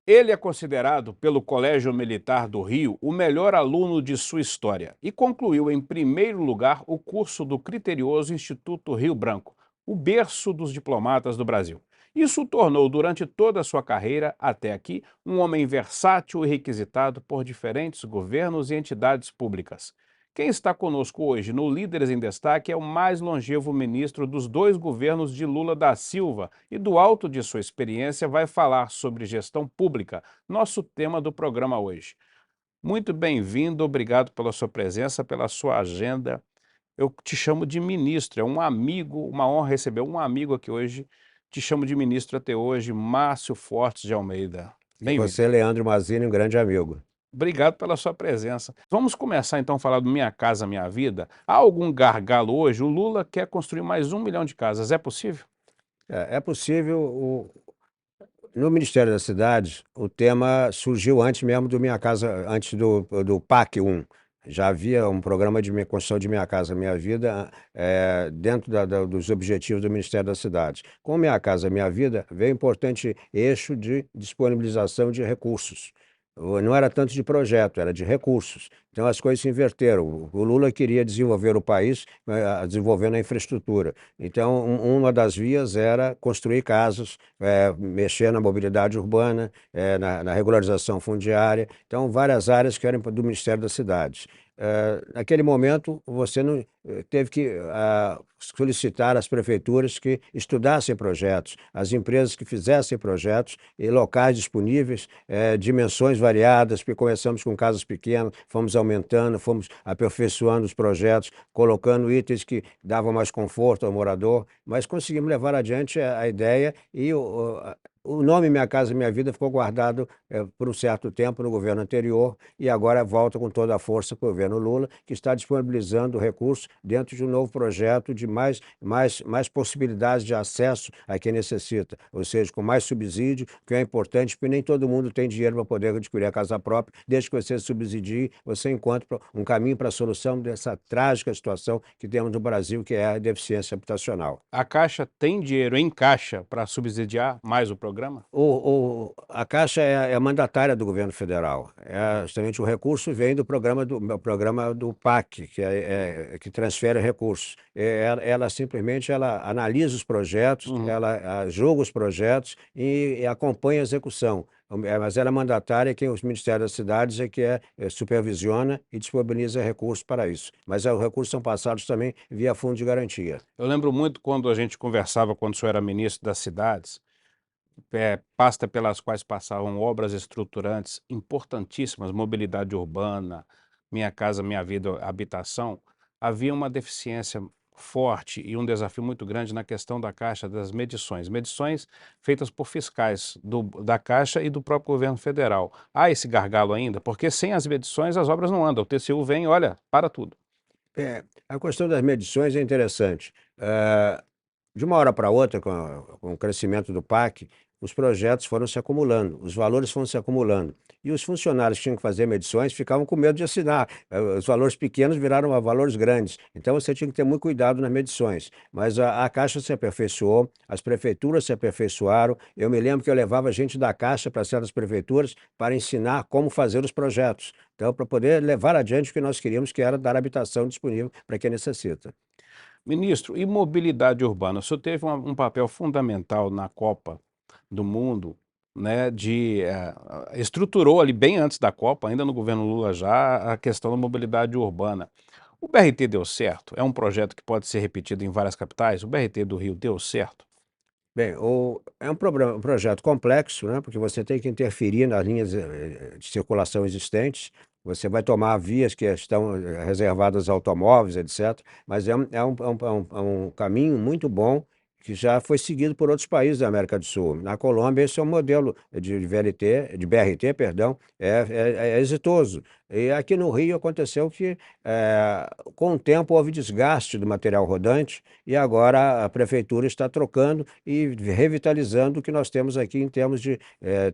Ele é considerado pelo Colégio Militar do Rio o melhor aluno de sua história e concluiu em primeiro lugar o curso do criterioso Instituto Rio Branco, o berço dos diplomatas do Brasil. Isso o tornou, durante toda a sua carreira até aqui, um homem versátil e requisitado por diferentes governos e entidades públicas. Quem está conosco hoje no Líderes em Destaque é o mais longevo ministro dos dois governos de Lula da Silva e, do alto de sua experiência, vai falar sobre gestão pública, nosso tema do programa hoje. Muito bem-vindo, obrigado pela sua presença, pela sua agenda. Eu te chamo de ministro, é um amigo, uma honra receber um amigo aqui hoje. Te chamo de ministro até hoje, Márcio Fortes de Almeida. E Bem-vindo. você, Leandro Mazzini, um grande amigo. Obrigado pela sua presença. Vamos começar então a falar do Minha Casa Minha Vida. Há algum gargalo hoje? O Lula quer construir mais 1 milhão de casas. É possível? É possível, no Ministério das Cidades, o tema surgiu antes mesmo do Minha Casa, antes do PAC 1. Já havia um programa de construção de Minha Casa Minha Vida dentro dos objetivos do Ministério das Cidades. Com Minha Casa Minha Vida, veio um importante eixo de disponibilização de recursos. Não era tanto de projeto, era de recursos. Então as coisas se inverteram. O Lula queria desenvolver o país, desenvolvendo a infraestrutura. Então uma das vias era construir casas, mexer na mobilidade urbana, na regularização fundiária. Então várias áreas que eram do Ministério das Cidades. Naquele momento, você não teve que solicitar às prefeituras que estudassem projetos, as empresas que fizessem projetos e locais disponíveis, dimensões variadas, porque começamos com casas pequenas, fomos aumentando, fomos aperfeiçoando os projetos, colocando itens que davam mais conforto ao morador, mas conseguimos levar adiante a ideia e o nome Minha Casa Minha Vida ficou guardado por um certo tempo no governo anterior e agora volta com toda a força para o governo Lula, que está disponibilizando recursos dentro de um novo projeto de mais possibilidades de acesso a quem necessita, ou seja, com mais subsídio, que é importante, porque nem todo mundo tem dinheiro para poder adquirir a casa própria. Desde que você subsidie, você encontra um caminho para a solução dessa trágica situação que temos no Brasil, que é a deficiência habitacional. A Caixa tem dinheiro em caixa para subsidiar mais o programa? A Caixa é a mandatária do governo federal. Justamente o recurso vem do programa do PAC, que transfere recursos. Ela simplesmente analisa os projetos, Uhum. ela julga os projetos e acompanha a execução. Mas ela é mandatária, que os Ministérios das Cidades supervisiona e disponibiliza recursos para isso. Mas os recursos são passados também via fundo de garantia. Eu lembro muito quando a gente conversava, quando o senhor era ministro das cidades, pasta pelas quais passavam obras estruturantes importantíssimas, mobilidade urbana, Minha Casa Minha Vida Habitação, havia uma deficiência forte e um desafio muito grande na questão da Caixa, das medições. Medições feitas por fiscais da Caixa e do próprio governo federal. Há esse gargalo ainda, porque sem as medições as obras não andam. O TCU vem e olha, para tudo. A questão das medições é interessante. De uma hora para outra, com o crescimento do PAC, os projetos foram se acumulando, os valores foram se acumulando. E os funcionários que tinham que fazer medições ficavam com medo de assinar. Os valores pequenos viraram a valores grandes. Então você tinha que ter muito cuidado nas medições. Mas a Caixa se aperfeiçoou, as prefeituras se aperfeiçoaram. Eu me lembro que eu levava gente da Caixa para certas prefeituras para ensinar como fazer os projetos. Então, para poder levar adiante o que nós queríamos, que era dar habitação disponível para quem necessita. Ministro, e mobilidade urbana? O senhor teve um papel fundamental na Copa do Mundo, né, estruturou ali bem antes da Copa, ainda no governo Lula já, a questão da mobilidade urbana. O BRT deu certo? É um projeto que pode ser repetido em várias capitais? O BRT do Rio deu certo? Bem, é um projeto complexo, né, porque você tem que interferir nas linhas de circulação existentes, você vai tomar vias que estão reservadas a automóveis, etc. Mas é um caminho muito bom que já foi seguido por outros países da América do Sul. Na Colômbia, esse é um modelo de BRT, perdão, é exitoso. E aqui no Rio aconteceu que, com o tempo, houve desgaste do material rodante e agora a prefeitura está trocando e revitalizando o que nós temos aqui em termos de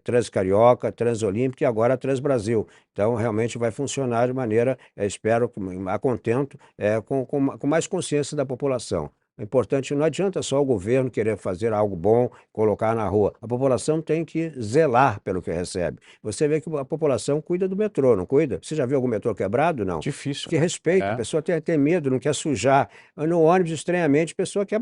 Transcarioca, Transolímpica e agora Transbrasil. Então, realmente vai funcionar de maneira, espero, a contento, com mais consciência da população. É importante, não adianta só o governo querer fazer algo bom, colocar na rua. A população tem que zelar pelo que recebe. Você vê que a população cuida do metrô, não cuida? Você já viu algum metrô quebrado? Não. Difícil. Que respeito, a É. pessoa tem medo, não quer sujar. No ônibus, estranhamente, a pessoa quer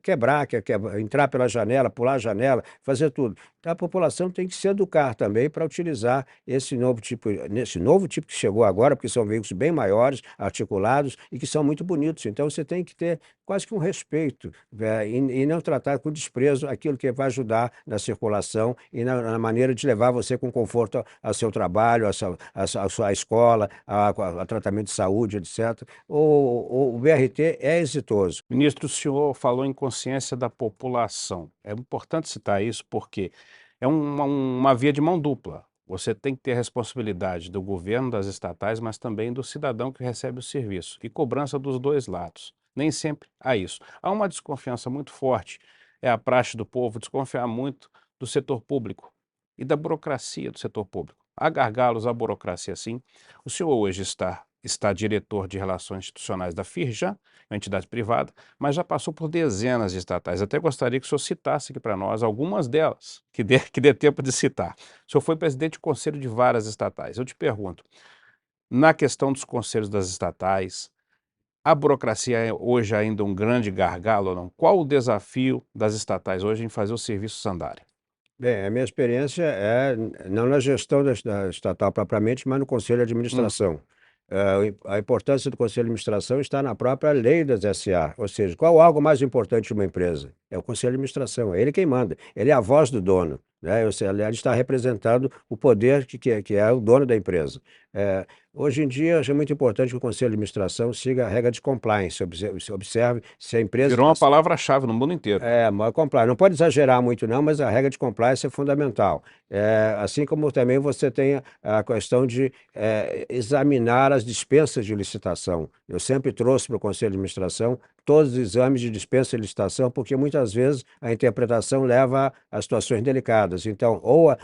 quebrar, quer entrar pela janela, pular a janela, fazer tudo. Então, a população tem que se educar também para utilizar nesse novo tipo que chegou agora, porque são veículos bem maiores, articulados e que são muito bonitos. Então, você tem que ter quase que um respeito, e não tratar com desprezo aquilo que vai ajudar na circulação e na maneira de levar você com conforto ao seu trabalho, à sua escola, a tratamento de saúde, etc. O BRT é exitoso. Ministro, o senhor falou em consciência da população. É importante citar isso porque é uma via de mão dupla. Você tem que ter a responsabilidade do governo, das estatais, mas também do cidadão que recebe o serviço. E cobrança dos dois lados. Nem sempre há isso. Há uma desconfiança muito forte. É a praxe do povo desconfiar muito do setor público e da burocracia do setor público. Há gargalos, há burocracia sim. O senhor hoje está diretor de Relações Institucionais da Firjan, uma entidade privada, mas já passou por dezenas de estatais. Até gostaria que o senhor citasse aqui para nós algumas delas, que dê tempo de citar. O senhor foi presidente de conselho de várias estatais. Eu te pergunto, na questão dos conselhos das estatais, a burocracia é hoje ainda um grande gargalo ou não? Qual o desafio das estatais hoje em fazer os serviços andarem? Bem, a minha experiência é não na gestão da estatal propriamente, mas no conselho de Hum. administração. A importância do conselho de administração está na própria lei das SA, ou seja, qual é algo mais importante de uma empresa? É o conselho de administração, é ele quem manda, ele é a voz do dono, né? Ou seja, ele está representando o poder que é o dono da empresa. Eh, Hoje em dia, é muito importante que o conselho de administração siga a regra de compliance, observe se a empresa Virou está. uma palavra-chave no mundo inteiro. Mas compliance. Não pode exagerar muito não, mas a regra de compliance é fundamental. Assim como também você tem a questão de examinar as dispensas de licitação. Eu sempre trouxe para o Conselho de Administração todos os exames de dispensa de licitação, porque muitas vezes a interpretação leva a situações delicadas. Então,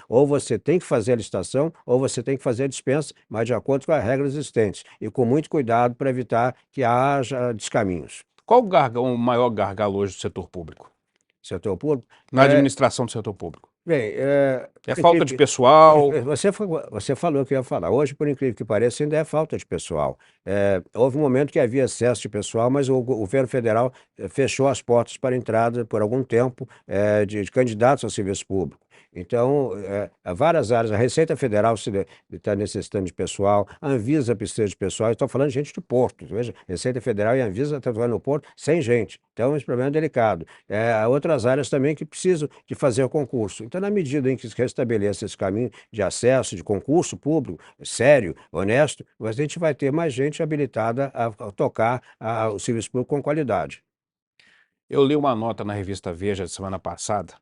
ou você tem que fazer a licitação, ou você tem que fazer a dispensa, mas de acordo com as regras existentes, e com muito cuidado para evitar que haja descaminhos. Qual o maior gargalo hoje do setor público? Setor público. Na administração do setor público? Bem, É por falta incrível de que pessoal? você falou que ia falar. Hoje, por incrível que pareça, ainda é falta de pessoal. Houve um momento que havia excesso de pessoal, mas o governo federal fechou as portas para a entrada, por algum tempo, de candidatos ao serviço público. Então, há várias áreas, a Receita Federal está necessitando de pessoal, a Anvisa precisa de pessoal, estou falando de gente do Porto, veja, Receita Federal e a Anvisa estão atuando no Porto sem gente, então esse problema é delicado. Há outras áreas também que precisam de fazer o concurso. Então, na medida em que se restabeleça esse caminho de acesso, de concurso público, sério, honesto, mas a gente vai ter mais gente habilitada a tocar o serviço público com qualidade. Eu li uma nota na revista Veja de semana passada,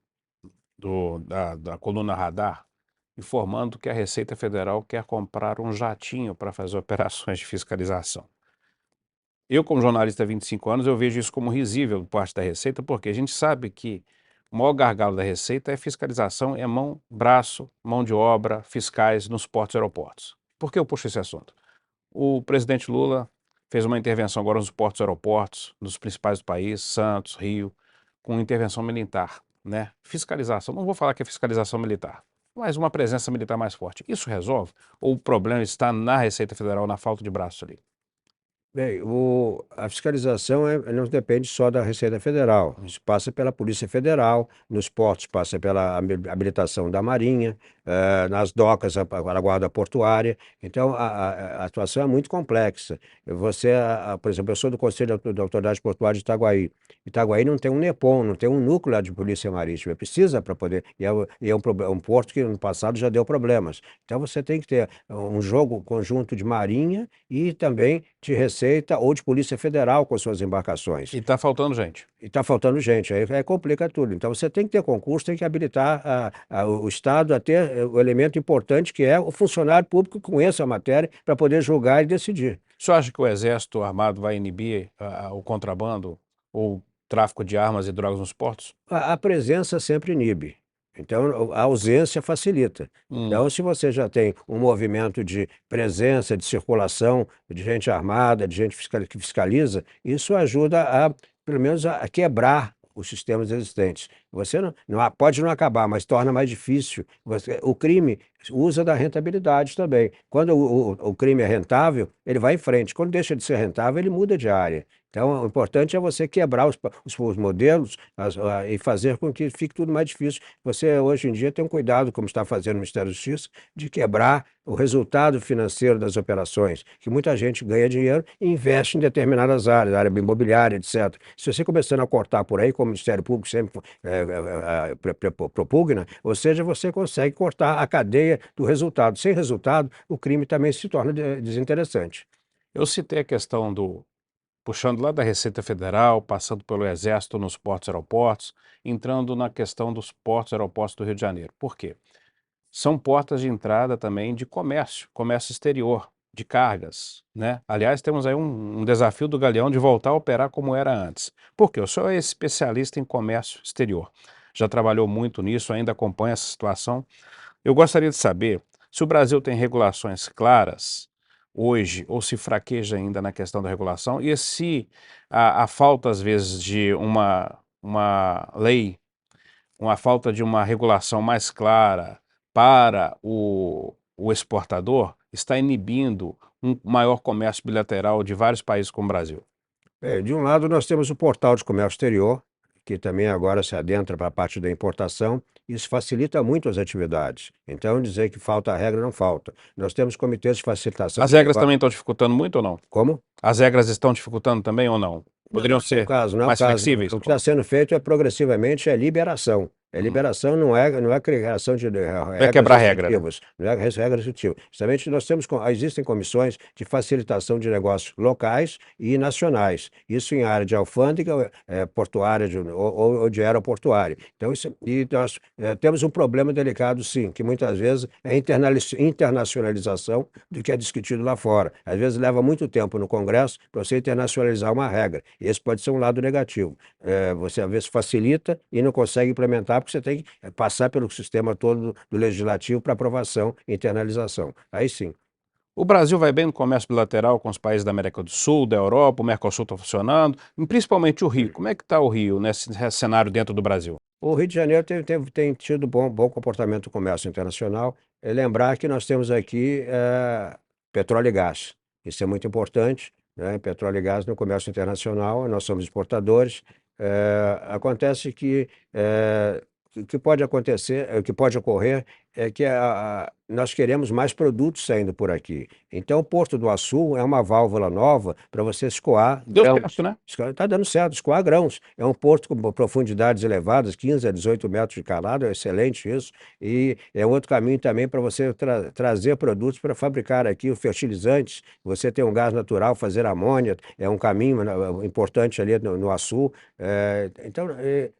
da coluna Radar, informando que a Receita Federal quer comprar um jatinho para fazer operações de fiscalização. Eu, como jornalista há 25 anos, eu vejo isso como risível por parte da Receita, porque a gente sabe que o maior gargalo da Receita é fiscalização, é mão, braço, mão de obra, fiscais nos portos e aeroportos. Por que eu puxo esse assunto? O presidente Lula fez uma intervenção agora nos portos e aeroportos, nos principais do país, Santos, Rio, com intervenção militar, né? Fiscalização, não vou falar que é fiscalização militar, mas uma presença militar mais forte. Isso resolve? Ou o problema está na Receita Federal, na falta de braço ali? Bem, a fiscalização não depende só da Receita Federal. Isso passa pela Polícia Federal, nos portos passa pela habilitação da Marinha, nas docas a Guarda Portuária. Então, a atuação é muito complexa. Por exemplo, eu sou do Conselho da Autoridade Portuária de Itaguaí. Itaguaí não tem um NEPOM, não tem um núcleo lá de Polícia Marítima. Precisa para poder. É um porto que no passado já deu problemas. Então, você tem que ter um jogo conjunto de Marinha e também de Receita ou de Polícia Federal com suas embarcações. E está faltando gente. E está faltando gente, aí complica tudo. Então você tem que ter concurso, tem que habilitar o Estado a ter o elemento importante que é o funcionário público que conheça a matéria para poder julgar e decidir. O senhor acha que o Exército Armado vai inibir o contrabando ou tráfico de armas e drogas nos portos? A presença sempre inibe. Então, a ausência facilita. Hum. Então, se você já tem um movimento de presença, de circulação, de gente armada, de gente que fiscaliza, isso ajuda a, pelo menos, a quebrar os sistemas existentes. Você pode não acabar, mas torna mais difícil. O crime usa da rentabilidade também. Quando o crime é rentável, ele vai em frente. Quando deixa de ser rentável, ele muda de área. Então, o importante é você quebrar os modelos e fazer com que fique tudo mais difícil. Você, hoje em dia, tem um cuidado, como está fazendo o Ministério da Justiça, de quebrar o resultado financeiro das operações, que muita gente ganha dinheiro e investe em determinadas áreas, área imobiliária, etc. Se você começando a cortar por aí, como o Ministério Público sempre propugna, ou seja, você consegue cortar a cadeia do resultado. Sem resultado, o crime também se torna desinteressante. Eu citei a questão puxando lá da Receita Federal, passando pelo Exército nos portos e aeroportos, entrando na questão dos portos e aeroportos do Rio de Janeiro. Por quê? São portas de entrada também de comércio exterior, de cargas, né? Aliás, temos aí um desafio do Galeão de voltar a operar como era antes. Por quê? Eu sou especialista em comércio exterior. Já trabalhou muito nisso, ainda acompanha essa situação. Eu gostaria de saber se o Brasil tem regulações claras hoje ou se fraqueja ainda na questão da regulação e se a falta, às vezes, de uma lei, uma falta de uma regulação mais clara para o exportador está inibindo um maior comércio bilateral de vários países como o Brasil. De um lado, nós temos o Portal de Comércio Exterior, que também agora se adentra para a parte da importação. Isso facilita muito as atividades. Então, dizer que falta a regra, não falta. Nós temos comitês de facilitação. As regras também estão dificultando muito ou não? Como? As regras estão dificultando também ou não? Poderiam Não é o ser caso, não é o mais caso. flexíveis? O que está sendo feito é progressivamente liberação. Liberação, não é criação de regras quebrar regra, né? restritivas, não é regras restritivas. Justamente nós existem comissões de facilitação de negócios locais e nacionais. Isso em área de alfândega, portuária ou de aeroportuária. Então, e nós temos um problema delicado, sim, que muitas vezes é a internacionalização do que é discutido lá fora. Às vezes leva muito tempo no Congresso para você internacionalizar uma regra. Esse pode ser um lado negativo. Você às vezes facilita e não consegue implementar porque você tem que passar pelo sistema todo do legislativo para aprovação e internalização. Aí sim. O Brasil vai bem no comércio bilateral com os países da América do Sul, da Europa, o Mercosul está funcionando, e principalmente o Rio. Como é que está o Rio nesse cenário dentro do Brasil? O Rio de Janeiro tem tido bom comportamento do comércio internacional. Lembrar que nós temos aqui petróleo e gás. Isso é muito importante, né? Petróleo e gás no comércio internacional, nós somos exportadores. Acontece que o que pode acontecer, o que pode ocorrer é que nós queremos mais produtos saindo por aqui. Então, o Porto do Açu é uma válvula nova para você escoar Deu grãos. certo, né? Está dando certo, escoar grãos. É um porto com profundidades elevadas, 15 a 18 metros de calado, é excelente isso. E é outro caminho também para você trazer produtos para fabricar aqui os fertilizantes. Você tem um gás natural, fazer amônia, é um caminho importante ali no Açu. Então,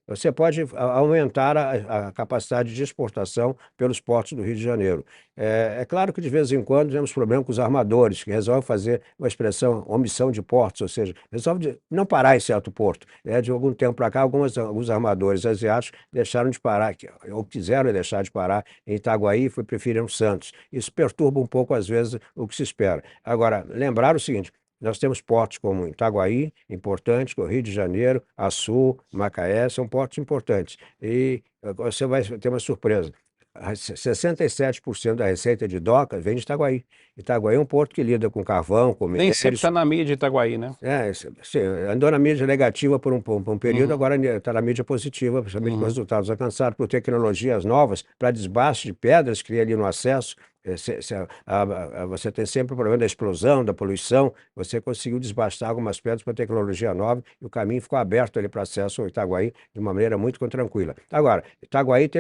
você pode aumentar a capacidade de exportação pelos portos do Rio de Janeiro. É claro que de vez em quando temos problema com os armadores, que resolvem fazer uma expressão, omissão de portos, ou seja, resolve não parar em certo porto. De algum tempo para cá, alguns armadores asiáticos deixaram de parar, ou quiseram deixar de parar em Itaguaí e preferiram Santos. Isso perturba um pouco, às vezes, o que se espera. Agora, lembrar o seguinte: nós temos portos como Itaguaí, importantes, como Rio de Janeiro, Açu, Macaé, são portos importantes. E você vai ter uma surpresa. 67% da receita de doca vem de Itaguaí. Itaguaí é um porto que lida com carvão, com Nem sempre minérios. está na mídia Itaguaí, né? Andou na mídia negativa por um período, agora está na mídia positiva, principalmente com resultados alcançados por tecnologias novas para desbaste de pedras que tem ali no acesso. Você tem sempre o problema da explosão, da poluição. Você conseguiu desbastar algumas pedras com a tecnologia nova e o caminho ficou aberto ali para acesso ao Itaguaí de uma maneira muito tranquila. Agora, Itaguaí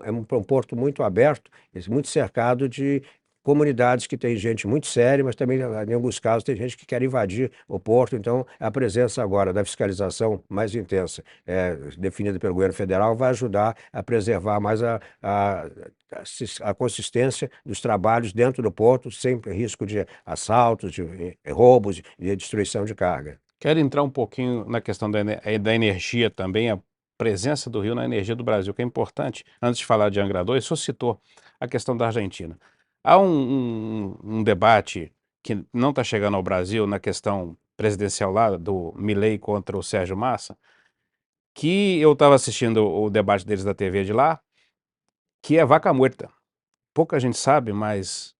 é um porto muito aberto, muito cercado de comunidades que tem gente muito séria, mas também, em alguns casos, tem gente que quer invadir o porto. Então, a presença agora da fiscalização mais intensa, definida pelo governo federal, vai ajudar a preservar mais a consistência dos trabalhos dentro do porto, sem risco de assaltos, de roubos e de destruição de carga. Quero entrar um pouquinho na questão da energia também, presença do Rio na energia do Brasil, que é importante. Antes de falar de Angra 2, o senhor citou a questão da Argentina. Há um debate que não está chegando ao Brasil na questão presidencial lá, do Milei contra o Sérgio Massa, que eu estava assistindo o debate deles da TV de lá, que é vaca muerta. Pouca gente sabe, mas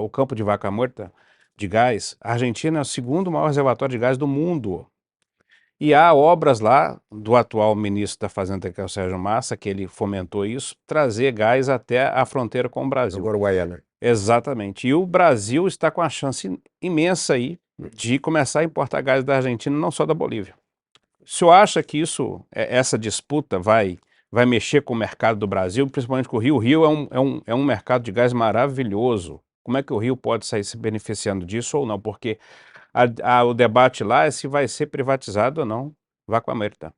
o campo de vaca muerta de gás, a Argentina é o segundo maior reservatório de gás do mundo. E há obras lá do atual ministro da Fazenda, que é o Sérgio Massa, que ele fomentou isso, trazer gás até a fronteira com o Brasil. Uruguaiana. Exatamente. E o Brasil está com a chance imensa aí de começar a importar gás da Argentina, não só da Bolívia. O senhor acha que essa disputa vai mexer com o mercado do Brasil, principalmente com o Rio? O Rio é um mercado de gás maravilhoso. Como é que o Rio pode sair se beneficiando disso ou não? Porque o debate lá é se vai ser privatizado ou não. Vá com a Merta.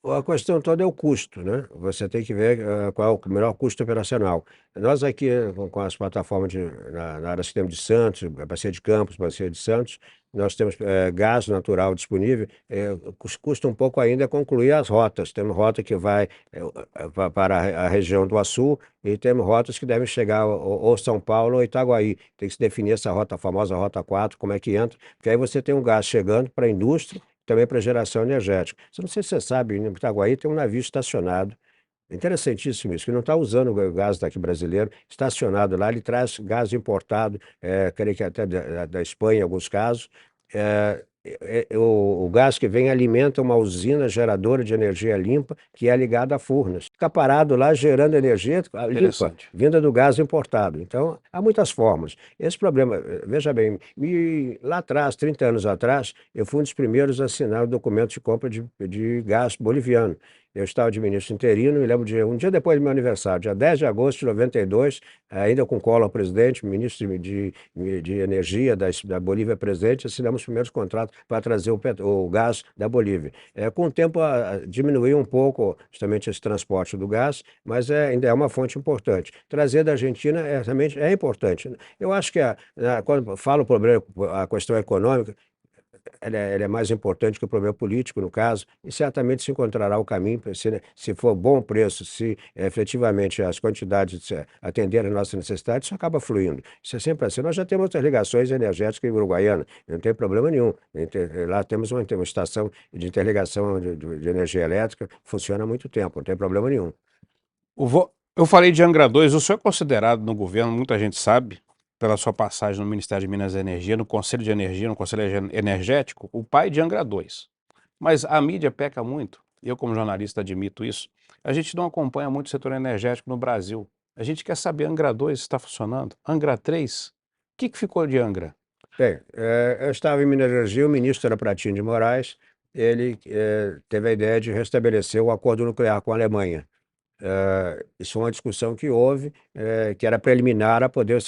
A questão toda é o custo, né? Você tem que ver qual é o melhor custo operacional. Nós aqui, com as plataformas na área do sistema de Santos, Bacia de Campos, Bacia de Santos, nós temos gás natural disponível. Custa um pouco ainda concluir as rotas. Temos rota que vai para a região do Açu e temos rotas que devem chegar ou São Paulo ou Itaguaí. Tem que se definir essa rota, a famosa Rota 4, como é que entra, porque aí você tem um gás chegando para a indústria, também para geração energética. Não sei se você sabe, em Itaguaí tem um navio estacionado. É interessantíssimo isso, que não está usando o gás daqui brasileiro, estacionado lá, ele traz gás importado, creio que até da Espanha em alguns casos. O gás que vem alimenta uma usina geradora de energia limpa, que é ligada a Furnas. Fica parado lá gerando energia limpa, vinda do gás importado. Então, há muitas formas. Esse problema, veja bem, lá atrás, 30 anos atrás, eu fui um dos primeiros a assinar o documento de compra de gás boliviano. Eu estava de ministro interino, me lembro de um dia depois do meu aniversário, dia 10 de agosto de 92, ainda com Collor presidente, ministro de Energia da Bolívia presidente, assinamos os primeiros contratos para trazer o gás da Bolívia. Com o tempo diminuiu um pouco justamente esse transporte do gás, mas ainda é uma fonte importante. Trazer da Argentina realmente é importante. Eu acho que quando falo o problema, a questão econômica, ela é mais importante que o problema político, no caso, e certamente se encontrará o caminho, se for bom preço, se efetivamente as quantidades atenderem às nossas necessidades, isso acaba fluindo. Isso é sempre assim. Nós já temos outras ligações energéticas em Uruguaiana, não tem problema nenhum. Lá temos uma estação de interligação de energia elétrica, funciona há muito tempo, não tem problema nenhum. Eu falei de Angra 2, o senhor é considerado no governo, muita gente sabe, pela sua passagem no Ministério de Minas e Energia, no Conselho de Energia, no Conselho Energético, o pai de Angra 2. Mas a mídia peca muito, eu como jornalista admito isso, a gente não acompanha muito o setor energético no Brasil. A gente quer saber, Angra 2 está funcionando? Angra 3? O que ficou de Angra? Bem, eu estava em Minas Gerais, o ministro era Pratinho de Moraes, ele teve a ideia de restabelecer o acordo nuclear com a Alemanha. Isso é uma discussão que houve, que era preliminar a poder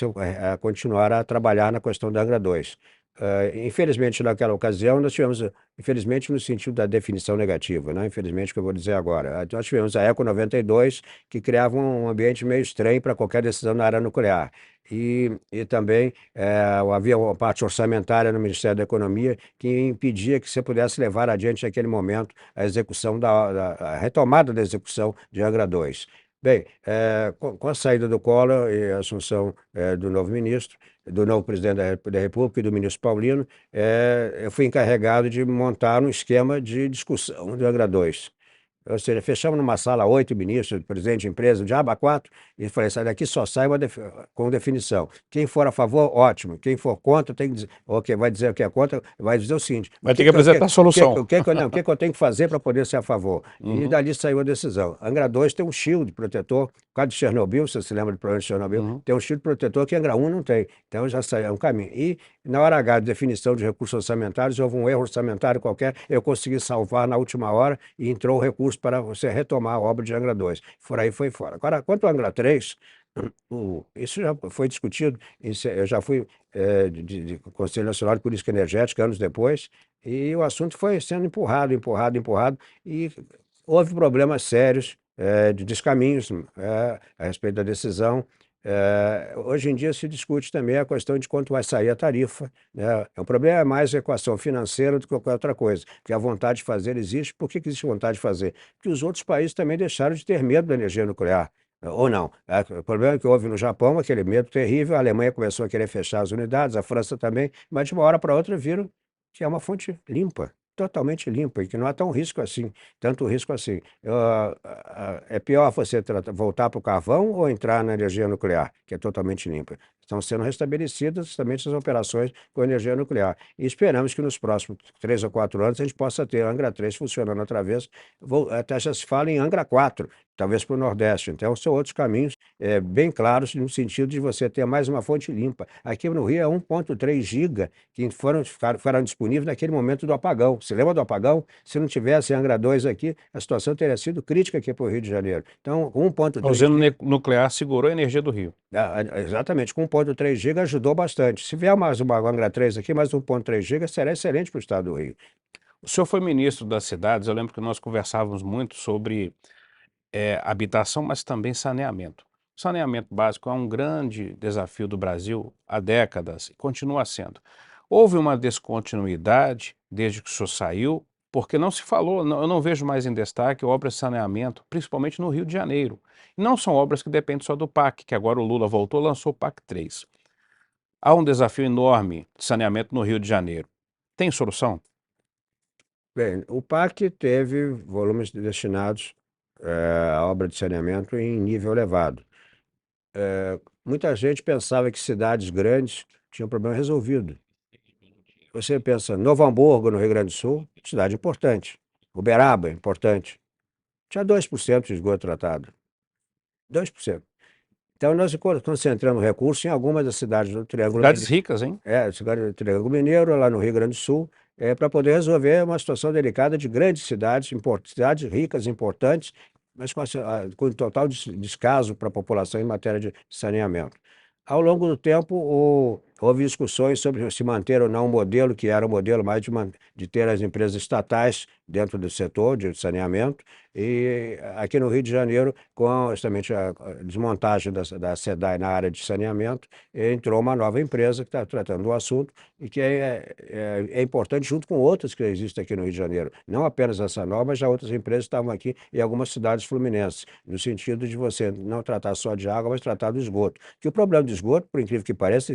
continuar a trabalhar na questão da Angra 2. Infelizmente, naquela ocasião, nós tivemos, infelizmente no sentido da definição negativa, né? Infelizmente, o que eu vou dizer agora. Nós tivemos a ECO 92, que criava um ambiente meio estranho para qualquer decisão na área nuclear. E também havia uma parte orçamentária no Ministério da Economia que impedia que você pudesse levar adiante naquele momento a execução a retomada da execução de Angra 2. Bem, com a saída do Collor e a assunção do novo ministro, do novo presidente da República e do ministro Paulino, eu fui encarregado de montar um esquema de discussão do Angra 2. Ou seja, fechamos numa sala 8 ministros, presidente de empresa, de aba 4, e falei, sai daqui só sai com definição. Quem for a favor, ótimo. Quem for contra, tem que dizer, ok, vai dizer o que é contra, vai dizer o seguinte. Vai ter que apresentar a solução. O que eu tenho que fazer para poder ser a favor? E dali saiu a decisão. Angra 2 tem um shield protetor, por causa de Chernobyl, você se lembra do problema de Chernobyl, tem um shield protetor que Angra 1 não tem. Então já saiu um caminho. E na hora H de definição de recursos orçamentários, houve um erro orçamentário qualquer, eu consegui salvar na última hora e entrou o recurso para você retomar a obra de Angra 2. Por aí foi fora. Agora, quanto ao Angra 3, isso já foi discutido, eu já fui de Conselho Nacional de Política Energética anos depois, e o assunto foi sendo empurrado, e houve problemas sérios de descaminhos a respeito da decisão. Hoje em dia se discute também a questão de quanto vai sair a tarifa, né? O problema é mais a equação financeira do que qualquer outra coisa, porque a vontade de fazer existe. Por que que existe vontade de fazer? Porque os outros países também deixaram de ter medo da energia nuclear, ou não. O problema é que houve no Japão aquele medo terrível, a Alemanha começou a querer fechar as unidades, a França também, mas de uma hora para outra viram que é uma fonte limpa, totalmente limpa, e que não há tão risco assim, tanto risco assim. É pior você voltar para o carvão ou entrar na energia nuclear, que é totalmente limpa. Estão sendo restabelecidas justamente as operações com energia nuclear. E esperamos que nos próximos 3 ou 4 anos a gente possa ter a Angra 3 funcionando outra vez. Até já se fala em Angra 4, talvez para o Nordeste. Então, são outros caminhos bem claros no sentido de você ter mais uma fonte limpa. Aqui no Rio é 1,3 giga que ficaram disponíveis naquele momento do apagão. Você lembra do apagão? Se não tivesse Angra 2 aqui, a situação teria sido crítica aqui para o Rio de Janeiro. Então, A 1,3 usina giga, nuclear segurou a energia do Rio. exatamente, com 1,3 giga ajudou bastante. Se vier mais uma Angra 3 aqui, mais 1,3 giga, será excelente para o estado do Rio. O senhor foi ministro das cidades, eu lembro que nós conversávamos muito sobre habitação, mas também saneamento. O saneamento básico é um grande desafio do Brasil há décadas e continua sendo. Houve uma descontinuidade desde que o senhor saiu, porque não se falou, eu não vejo mais em destaque obras de saneamento, principalmente no Rio de Janeiro. E não são obras que dependem só do PAC, que agora o Lula voltou e lançou o PAC 3. Há um desafio enorme de saneamento no Rio de Janeiro. Tem solução? Bem, o PAC teve volumes destinados à obra de saneamento em nível elevado. Muita gente pensava que cidades grandes tinham o problema resolvido. Você pensa, Novo Hamburgo, no Rio Grande do Sul, cidade importante. Uberaba, importante. Tinha 2% de esgoto tratado. 2%. Então, nós concentramos recursos em algumas das cidades do Triângulo Cidades Mineiro. ricas, hein? Cidade do Triângulo Mineiro, lá no Rio Grande do Sul, para poder resolver uma situação delicada de grandes cidades, cidades ricas, importantes, mas com total descaso para a população em matéria de saneamento. Ao longo do tempo, houve discussões sobre se manter ou não um modelo, que era o modelo mais de ter as empresas estatais dentro do setor de saneamento, e aqui no Rio de Janeiro, com justamente a desmontagem da SEDAI na área de saneamento, entrou uma nova empresa que está tratando do assunto e que é importante junto com outras que existem aqui no Rio de Janeiro. Não apenas essa nova, mas já outras empresas estavam aqui em algumas cidades fluminenses, no sentido de você não tratar só de água, mas tratar do esgoto. Que o problema do esgoto, por incrível que pareça,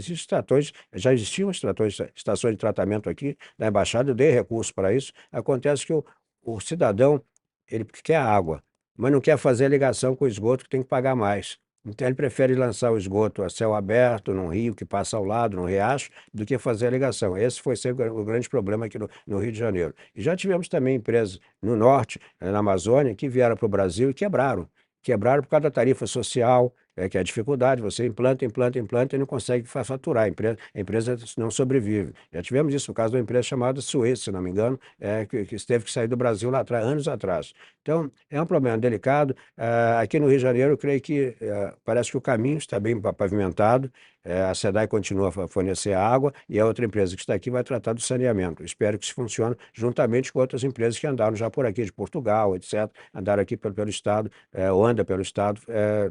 já existiam estações de tratamento aqui na Embaixada, eu dei recurso para isso. Acontece que o cidadão, ele quer água, mas não quer fazer a ligação com o esgoto, que tem que pagar mais. Então ele prefere lançar o esgoto a céu aberto, num rio que passa ao lado, num riacho, do que fazer a ligação. Esse foi sempre o grande problema aqui no Rio de Janeiro. E já tivemos também empresas no norte, na Amazônia, que vieram para o Brasil e quebraram. Quebraram por causa da tarifa social, que é a dificuldade, você implanta, implanta, implanta e não consegue faturar, a empresa não sobrevive. Já tivemos isso no caso de uma empresa chamada Suez, se não me engano, que teve que sair do Brasil lá atrás, anos atrás. Então, é um problema delicado. Aqui no Rio de Janeiro, eu creio que parece que o caminho está bem pavimentado, a SEDAI continua a fornecer água e a outra empresa que está aqui vai tratar do saneamento. Espero que isso funcione juntamente com outras empresas que andaram já por aqui, de Portugal, etc., andaram aqui pelo Estado, ou anda pelo Estado,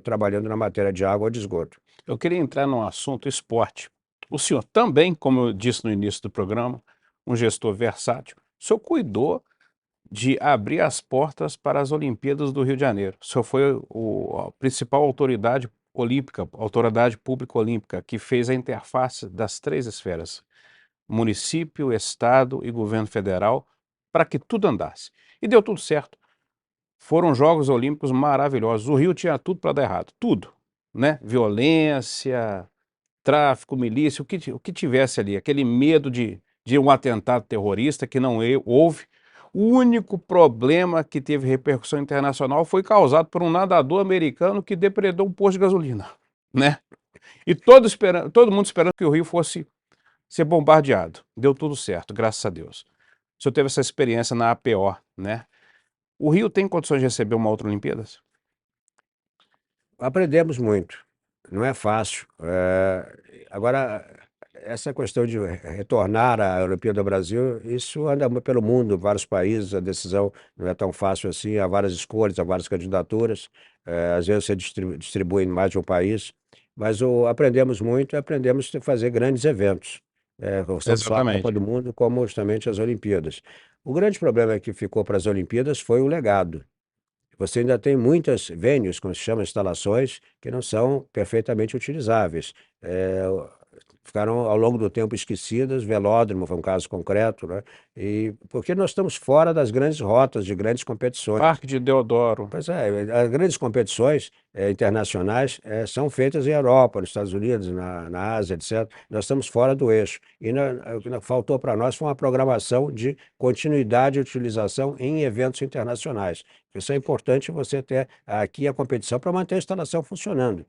trabalhando na matéria de água ou de esgoto. Eu queria entrar num assunto esporte. O senhor também, como eu disse no início do programa, um gestor versátil, o senhor cuidou de abrir as portas para as Olimpíadas do Rio de Janeiro. O senhor foi a principal autoridade olímpica, autoridade pública olímpica, que fez a interface das 3 esferas, município, estado e governo federal, para que tudo andasse. E deu tudo certo. Foram Jogos Olímpicos maravilhosos. O Rio tinha tudo para dar errado, tudo, né? Violência, tráfico, milícia, o que tivesse ali, aquele medo de um atentado terrorista que não houve. O único problema que teve repercussão internacional foi causado por um nadador americano que depredou um posto de gasolina, né? E todo mundo esperando que o Rio fosse ser bombardeado. Deu tudo certo, graças a Deus. O senhor teve essa experiência na APO, né? O Rio tem condições de receber uma outra Olimpíadas? Aprendemos muito, não é fácil. Agora, essa questão de retornar à Olimpíada do Brasil, isso anda pelo mundo, vários países, a decisão não é tão fácil assim, há várias escolhas, há várias candidaturas, às vezes você distribui em mais de um país. Mas aprendemos muito e aprendemos a fazer grandes eventos, não só a Copa Exatamente. do Mundo, como justamente as Olimpíadas. O grande problema que ficou para as Olimpíadas foi o legado. Você ainda tem muitas venues, como se chama, instalações, que não são perfeitamente utilizáveis. Ficaram ao longo do tempo esquecidas, velódromo foi um caso concreto, né? E porque nós estamos fora das grandes rotas de grandes competições. Parque de Deodoro. Pois é, as grandes competições internacionais são feitas em Europa, nos Estados Unidos, na Ásia, etc. Nós estamos fora do eixo. E o que faltou para nós foi uma programação de continuidade e utilização em eventos internacionais. Isso é importante você ter aqui a competição para manter a instalação funcionando.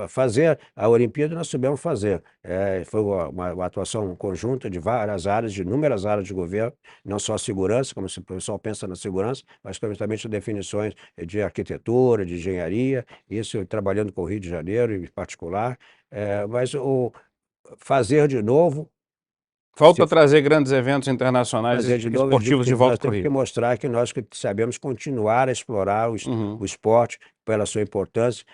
Fazer a Olimpíada nós soubemos fazer. Foi uma atuação conjunta de várias áreas, de inúmeras áreas de governo, não só a segurança, como o pessoal pensa na segurança, mas também definições de arquitetura, de engenharia, isso trabalhando com o Rio de Janeiro em particular. Mas o fazer de novo, Falta trazer grandes eventos internacionais fazer de novo, eu digo esportivos que de nós volta para o temos que Rio. mostrar que nós que sabemos continuar a explorar Uhum. o esporte pela sua importância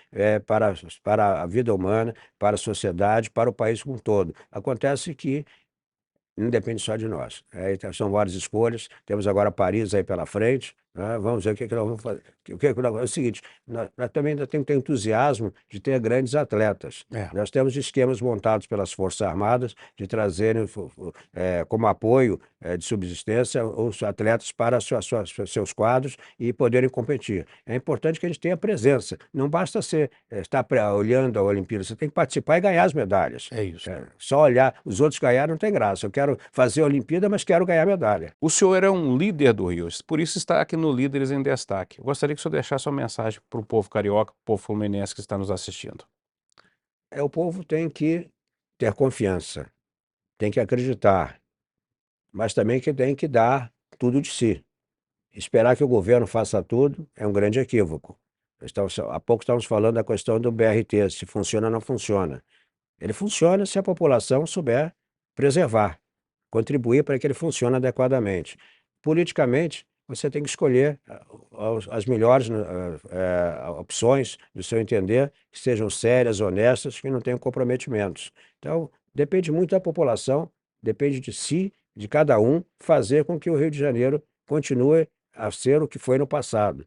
para a vida humana, para a sociedade, para o país como um todo. Acontece que não depende só de nós. Então, são várias escolhas. Temos agora Paris aí pela frente, né? Vamos ver o que nós vamos fazer. É o seguinte, nós também ainda temos que ter entusiasmo de ter grandes atletas. É. Nós temos esquemas montados pelas Forças Armadas de trazerem como apoio de subsistência os atletas para seus quadros e poderem competir. É importante que a gente tenha presença. Não basta estar olhando a Olimpíada, você tem que participar e ganhar as medalhas. É isso. Só olhar os outros ganharam não tem graça. Eu quero fazer a Olimpíada, mas quero ganhar medalha. O senhor é um líder do Rio, por isso está aqui no Líderes em Destaque. Eu gostaria que o senhor deixasse uma mensagem para o povo carioca, para o povo fluminense que está nos assistindo. O povo tem que ter confiança, tem que acreditar, mas também que tem que dar tudo de si. Esperar que o governo faça tudo é um grande equívoco. Há pouco estávamos falando da questão do BRT, se funciona ou não funciona. Ele funciona se a população souber preservar, contribuir para que ele funcione adequadamente. Politicamente, você tem que escolher as melhores opções, do seu entender, que sejam sérias, honestas, que não tenham comprometimentos. Então, depende muito da população, depende de si, de cada um, fazer com que o Rio de Janeiro continue a ser o que foi no passado.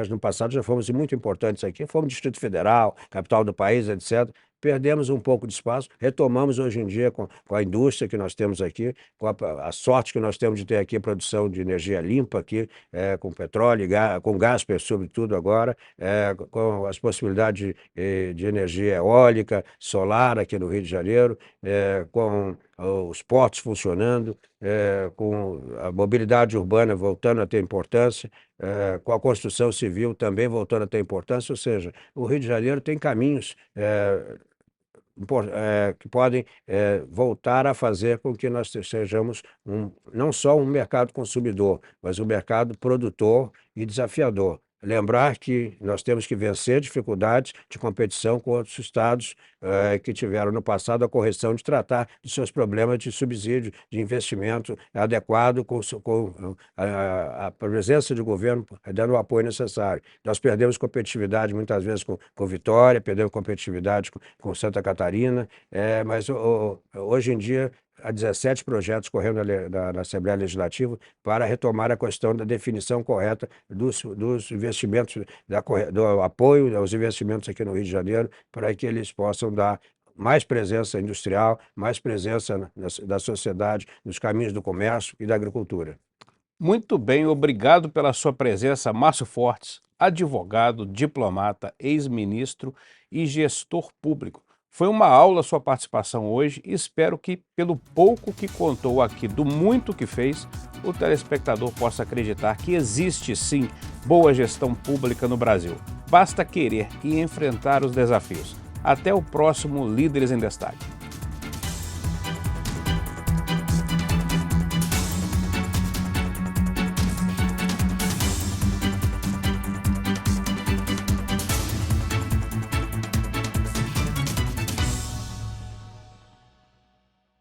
No passado já fomos muito importantes aqui, fomos Distrito Federal, capital do país, etc. Perdemos um pouco de espaço, retomamos hoje em dia com a indústria que nós temos aqui, com a sorte que nós temos de ter aqui a produção de energia limpa aqui, com petróleo, com gás, sobretudo agora, com as possibilidades de energia eólica, solar aqui no Rio de Janeiro, com os portos funcionando, com a mobilidade urbana voltando a ter importância, com a construção civil também voltando a ter importância, ou seja, o Rio de Janeiro tem caminhos que podem voltar a fazer com que nós sejamos não só um mercado consumidor, mas um mercado produtor e desafiador. Lembrar que nós temos que vencer dificuldades de competição com outros estados que tiveram no passado a correção de tratar dos seus problemas de subsídio, de investimento adequado com a presença do governo dando o apoio necessário. Nós perdemos competitividade muitas vezes com Vitória, perdemos competitividade com Santa Catarina, mas hoje em dia há 17 projetos correndo na Assembleia Legislativa para retomar a questão da definição correta dos investimentos, do apoio aos investimentos aqui no Rio de Janeiro, para que eles possam dar mais presença industrial, mais presença da sociedade, nos caminhos do comércio e da agricultura. Muito bem, obrigado pela sua presença, Márcio Fortes, advogado, diplomata, ex-ministro e gestor público. Foi uma aula a sua participação hoje e espero que, pelo pouco que contou aqui, do muito que fez, o telespectador possa acreditar que existe sim boa gestão pública no Brasil. Basta querer e enfrentar os desafios. Até o próximo Líderes em Destaque.